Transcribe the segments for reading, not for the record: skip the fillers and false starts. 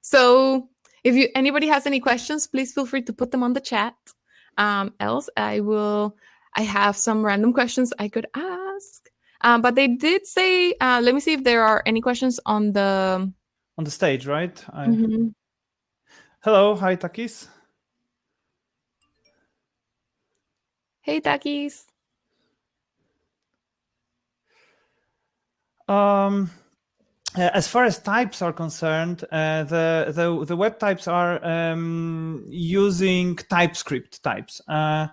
So if anybody has any questions, please feel free to put them on the chat. Else I have some random questions I could ask. But they did say, let me see if there are any questions on the stage, right? Mm-hmm. Hello, hi Takis. Hey Takis. As far as types are concerned, the web types are using TypeScript types. Thank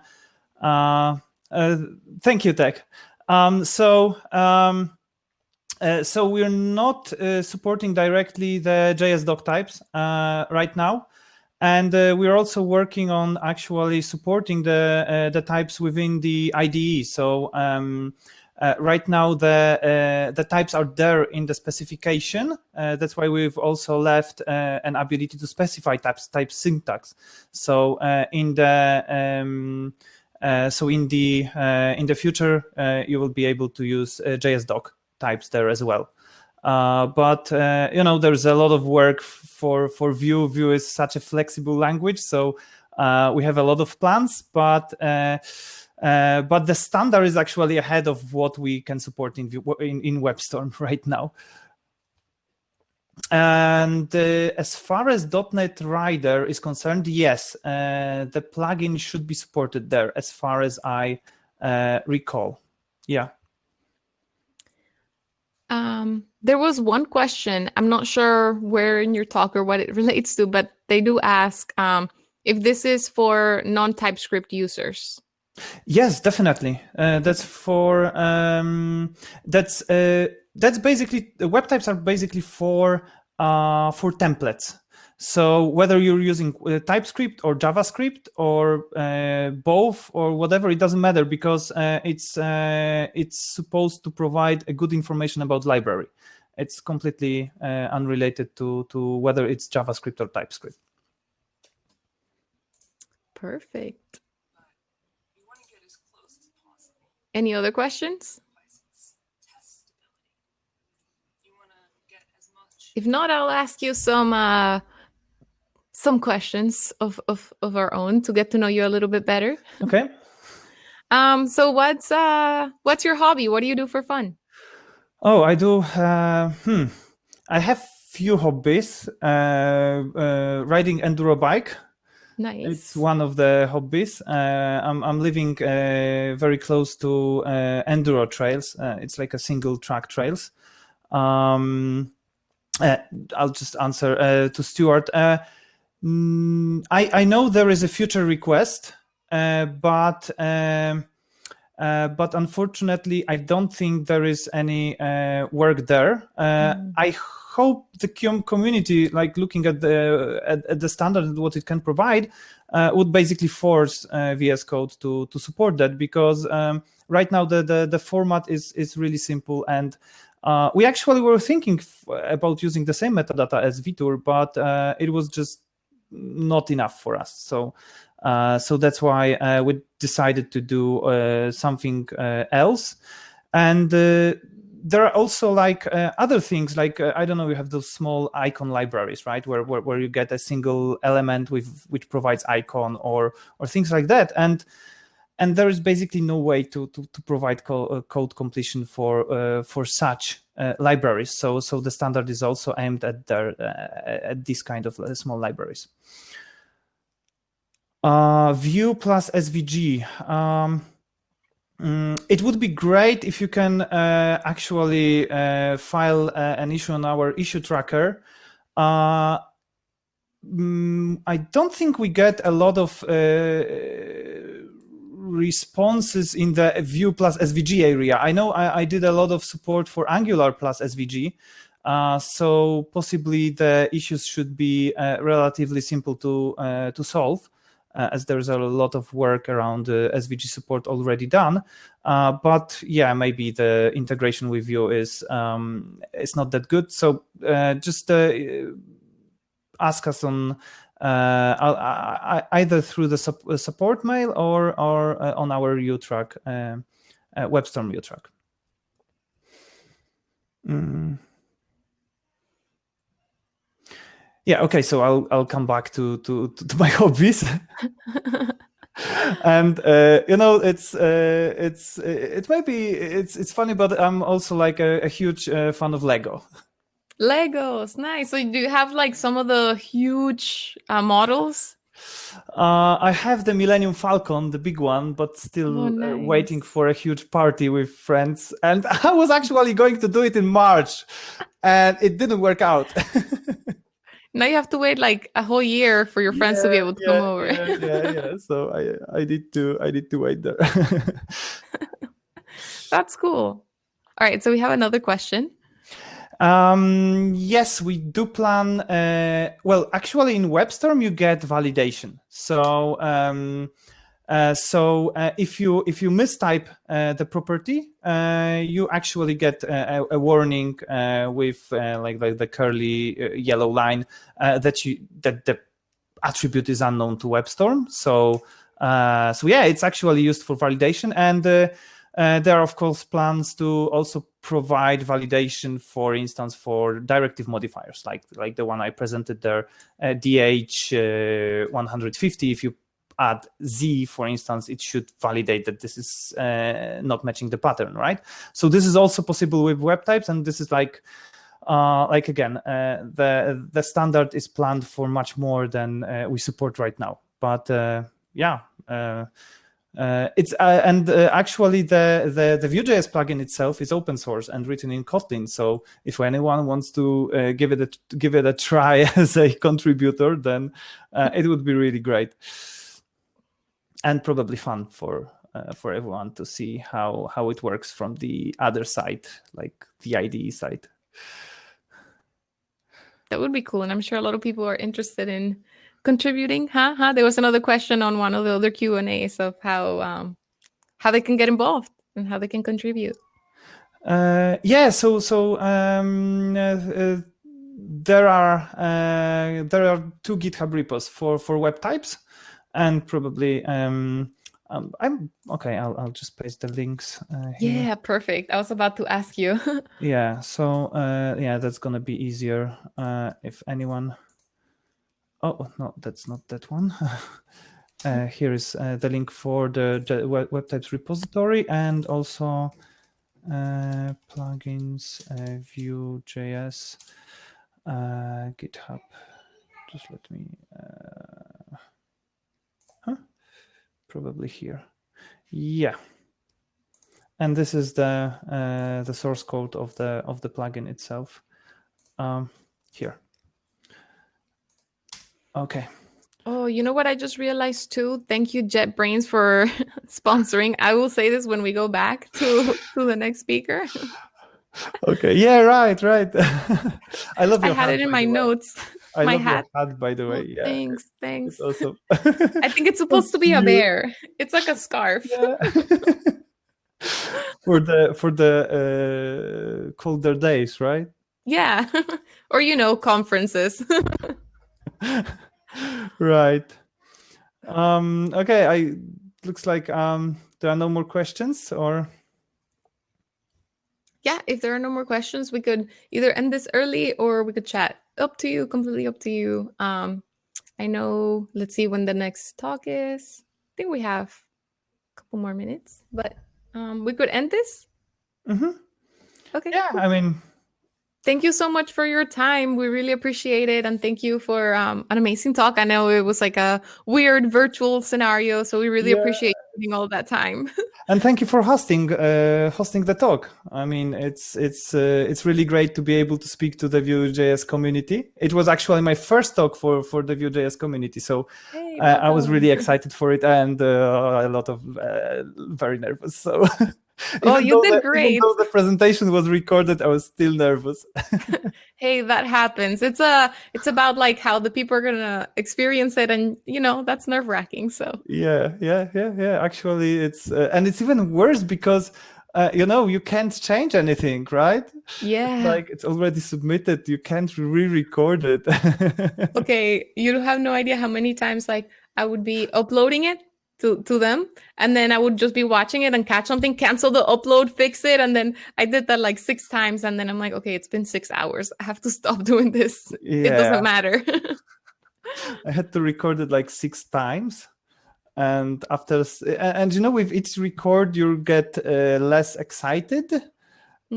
you, Tech. So we're not supporting directly the JS doc types right now. And we're also working on actually supporting the types within the IDE. So right now the types are there in the specification. That's why we've also left an ability to specify type syntax. So in the future you will be able to use JS doc types there as well. But there's a lot of work for Vue. Vue is such a flexible language, so we have a lot of plans, but the standard is actually ahead of what we can support in WebStorm right now. And as far as .NET Rider is concerned, yes, the plugin should be supported there, as far as I recall. Yeah. There was one question. I'm not sure where in your talk or what it relates to, but they do ask if this is for non-TypeScript users. Yes, definitely. That's for that's basically the web types are basically for templates. So whether you're using TypeScript or JavaScript or both or whatever, it doesn't matter, because it's supposed to provide a good information about library. It's completely unrelated to whether it's JavaScript or TypeScript. Perfect. Any other questions? If not, I'll ask you some questions of our own to get to know you a little bit better. Okay. So what's your hobby? What do you do for fun? Oh, I do. I have few hobbies. Riding enduro bike. Nice. It's one of the hobbies. I'm living very close to enduro trails. It's like a single track trails. I'll just answer to Stuart. I know there is a future request, but unfortunately, I don't think there is any work there. I hope the community, like looking at the standard and what it can provide, would basically force VS Code to support that, because right now the format is really simple, and we actually were thinking about using the same metadata as Vitor, but it was just not enough for us. So that's why we decided to do something else. And there are also like other things, like I don't know, you have those small icon libraries, right, where you get a single element which provides icon or things like that, and there is basically no way to provide code completion for such libraries. So the standard is also aimed at these kind of small libraries. Vue plus SVG. It would be great if you can actually file an issue on our issue tracker. I don't think we get a lot of responses in the Vue plus SVG area. I know I did a lot of support for Angular plus SVG, so possibly the issues should be relatively simple to solve. as there's a lot of work around SVG support already done. But yeah, maybe the integration with Vue is not that good. So just ask us on either through the support mail or on our U-Track, WebStorm U-Track. Yeah. Okay. So I'll come back to my hobbies. And it's funny, but I'm also like a huge fan of Lego. Legos, nice. So do you have like some of the huge models? I have the Millennium Falcon, the big one, but still waiting for a huge party with friends. And I was actually going to do it in March, and it didn't work out. Now you have to wait like a whole year for your friends to be able to come over. Yeah. So I need to wait there. That's cool. All right, so we have another question. Yes, we do plan. Well, actually, in WebStorm you get validation. So if you mistype the property, you actually get a warning with like the curly yellow line that the attribute is unknown to WebStorm. So yeah, it's actually used for validation, and there are of course plans to also provide validation, for instance, for directive modifiers like the one I presented there, DH150. If you add Z, for instance, it should validate that this is not matching the pattern, right? So this is also possible with web types, and this is like again, the standard is planned for much more than we support right now. But yeah, it's and actually the Vue.js plugin itself is open source and written in Kotlin. So if anyone wants to give it a try as a contributor, then it would be really great and probably fun for everyone to see how it works from the other side, like the IDE side. That would be cool, and I'm sure a lot of people are interested in contributing. There was another question on one of the other Q&As of how they can get involved and how they can contribute. Yeah, so there are 2 GitHub repos for web types, and probably I'm okay. I'll just paste the links here. Yeah, perfect. I was about to ask you. Yeah, so yeah, that's gonna be easier if anyone. Oh no, that's not that one. Here is the link for the web types repository, and also plugins, Vue.js, GitHub. Just let me. Probably here. Yeah. And this is the source code of the plugin itself. Here. Okay. Oh, you know what I just realized too? Thank you, JetBrains, for sponsoring. I will say this when we go back to the next speaker. Okay. Yeah. Right. I love your hat. I had it in my notes. I my love hat. Your hat, by the way. Yeah. Thanks. It's awesome. I think it's supposed to be a bear. It's like a scarf. Yeah. for the colder days, right? Yeah. Or conferences. Right. Okay. Looks like there are no more questions, or. Yeah, if there are no more questions, we could either end this early or we could chat. Up to you, completely up to you. I know, let's see when the next talk is. I think we have a couple more minutes, but we could end this. Mm-hmm. Okay. Yeah, cool. Thank you so much for your time. We really appreciate it. And thank you for an amazing talk. I know it was like a weird virtual scenario, so we really appreciate you spending all that time. And thank you for hosting the talk. It's really great to be able to speak to the Vue.js community. It was actually my first talk for the Vue.js community, so I was really excited for it, and a lot of very nervous. So Oh, you did Even great. though the presentation was recorded, I was still nervous. Hey, that happens. It's about like how the people are gonna experience it, and that's nerve-wracking. So Yeah. Actually, it's and it's even worse because you can't change anything, right? yeah. Like it's already submitted. You can't re-record it. Okay, you have no idea how many times like I would be uploading it to them, and then I would just be watching it and catch something, cancel the upload, fix it, and then I did that like 6 times, and then I'm like, okay, it's been 6 hours. I have to stop doing this. It doesn't Yeah, matter. I had to record it like 6 times. And with each record you get less excited,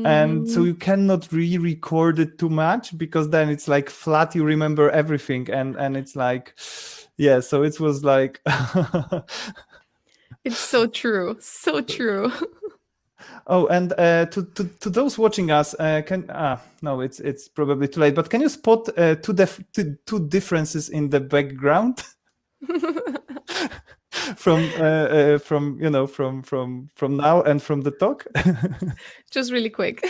and so Mm, you cannot re-record it too much because then it's like flat, you remember everything, and it's like, yeah, so it was like it's so true, so true. oh, and to those watching us, can no, it's probably too late, but can you spot two differences in the background from now and from the talk? Just really quick.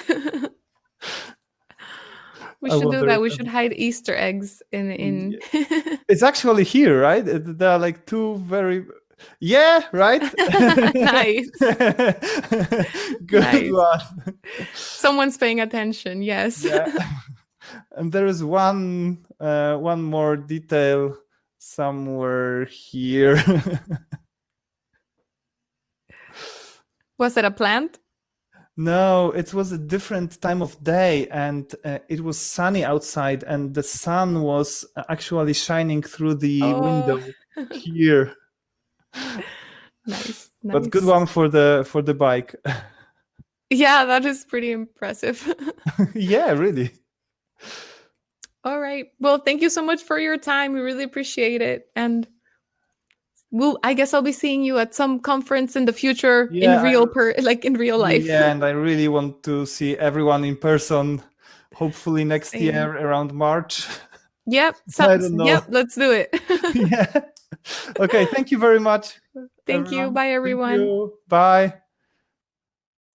We I should do wonder that. if We should hide Easter eggs in. it's actually here, right? There are like two very, yeah, right. Nice, Good nice. one. Someone's paying attention. Yes. Yeah, and there is one more detail somewhere here. Was it a plant? No, it was a different time of day, and it was sunny outside, and the sun was actually shining through the Oh, window here. nice, But good nice. one for the bike. Yeah, that is pretty impressive. Yeah, really. All right. Well, thank you so much for your time. We really appreciate it. And I guess I'll be seeing you at some conference in the future in Yeah, like in real life. yeah, and I really want to see everyone in person. Hopefully next Same. year around March. Yep. I don't know. Yep. Let's do it. Yeah. Okay. Thank you very much, Thank you. everyone. Bye, Thank everyone. you. Bye.